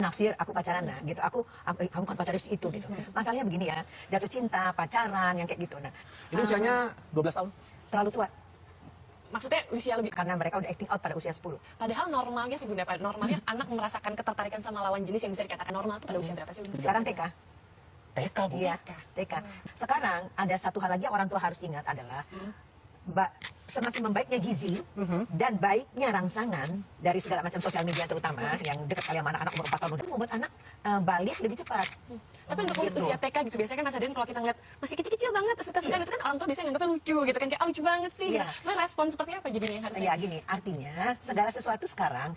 naksir, aku pacaran nah gitu. Kamu kan pacaran itu gitu. Masalahnya begini ya, jatuh cinta, pacaran yang kayak gitu. Nah, Ini usianya 12 tahun. terlalu tua Maksudnya usia lebih. karena mereka udah acting out pada usia 10. Padahal normalnya sih Bunda, normalnya anak merasakan ketertarikan sama lawan jenis yang bisa dikatakan normal itu pada usia berapa sih Bunda? Sekarang TK. TK, Bu. Iya, TK. Sekarang ada satu hal lagi yang orang tua harus ingat adalah semakin membaiknya gizi dan baiknya rangsangan dari segala macam sosial media terutama yang dekat sekali sama anak-anak umur 4 tahun itu membuat anak balik lebih cepat. Tapi untuk usia TK gitu biasanya kan Mas Adrian kalau kita ngeliat masih kecil-kecil banget suka-suka gitu kan orang tua biasanya nganggapnya lucu gitu kan, kayak lucu banget sih. Iya. Sebenarnya respon seperti apa jadinya harusnya? Ya gini, artinya segala sesuatu sekarang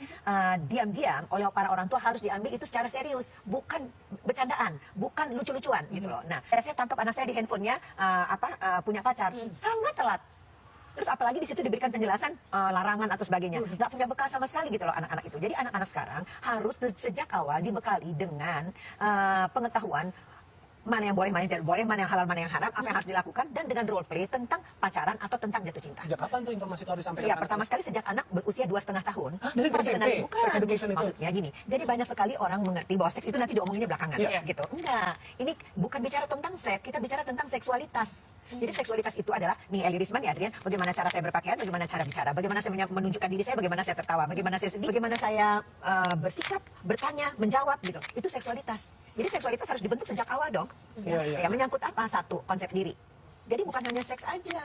diam-diam oleh para orang tua harus diambil itu secara serius, bukan bercandaan, bukan lucu-lucuan gitu loh. Nah, saya tangkap anak saya di handphonenya punya pacar, sangat telat. Terus apalagi di situ diberikan penjelasan larangan atau sebagainya, nggak punya bekal sama sekali gitu loh anak-anak itu. Jadi anak-anak sekarang harus sejak awal dibekali dengan pengetahuan mana yang boleh, mana yang tidak boleh, mana yang halal, mana yang haram, apa yang harus dilakukan, dan dengan role play tentang pacaran atau tentang jatuh cinta. Sejak kapan tuh informasi itu harus disampaikan? Ya, pertama sekali sejak anak berusia 2,5 tahun. Dari Masih SMP? kenal- bukan. Sex education itu? Maksudnya gini, jadi banyak sekali orang mengerti bahwa seks itu nanti diomonginnya belakangan, Iya. gitu. Enggak, ini bukan bicara tentang seks, kita bicara tentang seksualitas. Jadi seksualitas itu adalah, nih Eli Risman ya Adrian, bagaimana cara saya berpakaian, bagaimana cara bicara, bagaimana saya menunjukkan diri saya, bagaimana saya tertawa, bagaimana saya sedih, bagaimana saya bersikap, bertanya, menjawab, gitu. Itu seksualitas. Jadi seksualitas harus dibentuk sejak awal dong. Iya. Ya, menyangkut apa? Satu, konsep diri. Jadi bukan hanya seks aja.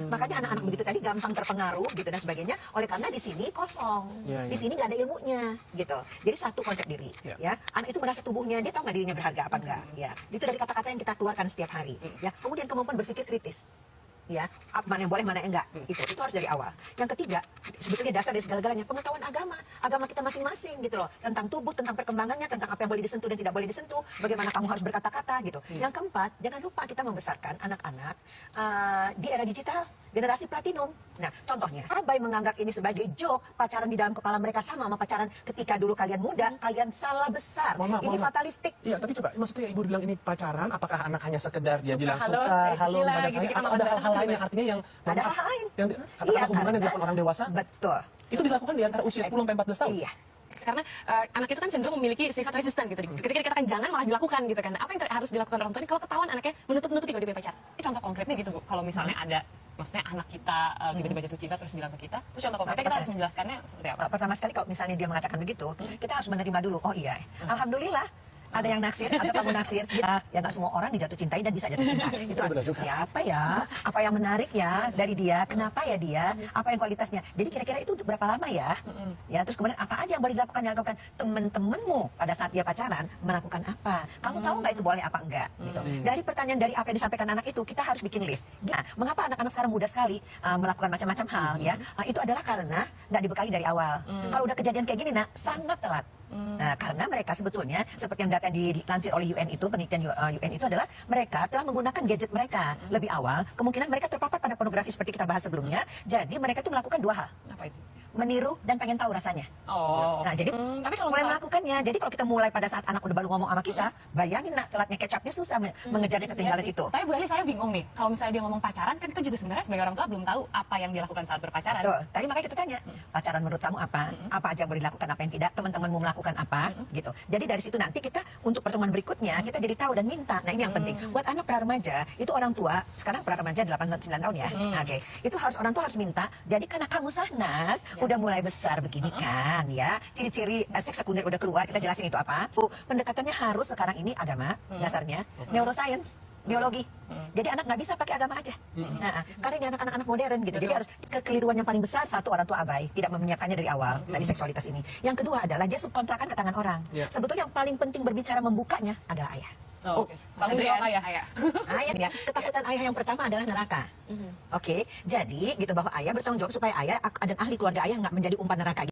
Makanya anak-anak begitu tadi gampang terpengaruh gitu dan sebagainya. Oleh karena di sini kosong, Iya, di iya. sini nggak ada ilmunya gitu. Jadi satu konsep diri, Iya. ya. Anak itu merasa tubuhnya, dia tahu nggak dirinya berharga apa enggak, ya. Itu dari kata-kata yang kita keluarkan setiap hari, ya. Kemudian kemampuan berpikir kritis. Ya, mana yang boleh, mana yang enggak, itu harus dari awal. Yang ketiga, sebetulnya dasar dari segala-galanya pengetahuan agama kita masing-masing gitu loh, tentang tubuh, tentang perkembangannya, tentang apa yang boleh disentuh dan tidak boleh disentuh, bagaimana kamu harus berkata-kata gitu. Yang keempat, jangan lupa kita membesarkan anak-anak di era digital, generasi platinum. Nah, contohnya, abai menganggap ini sebagai joke, pacaran di dalam kepala mereka sama pacaran ketika dulu kalian muda, kalian salah besar. Mohon maaf, Ini mohon maaf. fatalistik. Iya, tapi coba, maksudnya Ibu bilang ini pacaran, apakah anak hanya sekedar dia Suka, bilang halo, suka, saya halo Sheila, pada gitu, saya, kita atau makan ada bareng, hal lain gitu. yang artinya yang, Ada maaf, hal lain. yang katakanlah hubungan yang dilakukan orang dewasa, Betul. itu dilakukan di antara usia 10 sampai 14 tahun. Iya. Karena anak itu kan cenderung memiliki sifat resisten gitu. Ketika dikatakan jangan malah dilakukan gitu kan. Apa yang harus dilakukan orang tua ini kalau ketahuan anaknya menutup-nutupi kalau dia punya pacar? Ini contoh konkretnya gitu Bu, kalau misalnya ada, maksudnya anak kita tiba-tiba jatuh cinta terus bilang ke kita, terus contoh konkretnya kita harus menjelaskannya seperti apa? Pertama sekali kalau misalnya dia mengatakan begitu, kita harus menerima dulu. Oh iya, alhamdulillah ada yang naksir, ada kamu naksir. Ya nggak semua orang dijatuh cintai dan bisa jatuh cinta. Itu benar juga. siapa ya? Apa yang menarik ya dari dia? Kenapa ya dia? Apa yang kualitasnya? Jadi kira-kira itu untuk berapa lama ya? Ya terus kemudian apa aja yang boleh dilakukan temen-temenmu pada saat dia pacaran melakukan apa? Kamu tahu nggak itu boleh apa enggak? Gitu. Dari pertanyaan dari apa yang disampaikan anak itu kita harus bikin list. Nah, mengapa anak-anak sekarang mudah sekali melakukan macam-macam hal ya? Itu adalah karena nggak dibekali dari awal. Kalau udah kejadian kayak gini, sangat telat. Nah, karena mereka sebetulnya seperti yang data dilansir oleh UN itu, penelitian UN itu adalah mereka telah menggunakan gadget mereka lebih awal. Kemungkinan mereka terpapar pada pornografi seperti kita bahas sebelumnya. Jadi mereka itu melakukan dua hal. Apa itu? Meniru dan pengen tahu rasanya. Oh, Nah, jadi tapi kalau mulai misal- melakukannya. Jadi kalau kita mulai pada saat anak udah baru ngomong sama kita, bayangin nak telatnya kecapnya susah mengejarnya ketinggalan Iya sih. itu. Tapi Bu Eli, saya bingung nih, kalau misalnya dia ngomong pacaran, kan kita juga sebenarnya sebagai orang tua belum tahu apa yang dilakukan saat berpacaran. Betul. Tadi makanya kita tanya, pacaran menurut kamu apa? Apa aja yang boleh dilakukan, apa yang tidak? Teman-temanmu melakukan apa? Gitu. Jadi dari situ nanti kita untuk pertemuan berikutnya kita jadi tahu dan minta. Nah ini yang penting. Buat anak pra-remaja itu orang tua sekarang pra-remaja 8-9 tahun ya. Oke. Itu harus orang tua harus minta. Jadi karena kamu Sahnas udah mulai besar begini kan ya. Ciri-ciri seks sekunder udah keluar. Kita jelasin itu apa. Pendekatannya harus sekarang ini agama dasarnya, neuroscience, biologi. Jadi anak nggak bisa pakai agama aja. Nah, karena ini anak-anak modern gitu. Jadi harus kekeliruan yang paling besar satu orang tua abai, tidak menyiapkannya dari awal dari seksualitas ini. Yang kedua adalah dia subkontrakan ke tangan orang. Iya. Sebetulnya yang paling penting berbicara membukanya adalah ayah. Oh, oke. Tanggung jawab ayah. Ayah ya, ketakutan ayah yang pertama adalah neraka. Oke, jadi gitu bahwa ayah bertanggung jawab supaya ayah dan ahli keluarga ayah nggak menjadi umpan neraka.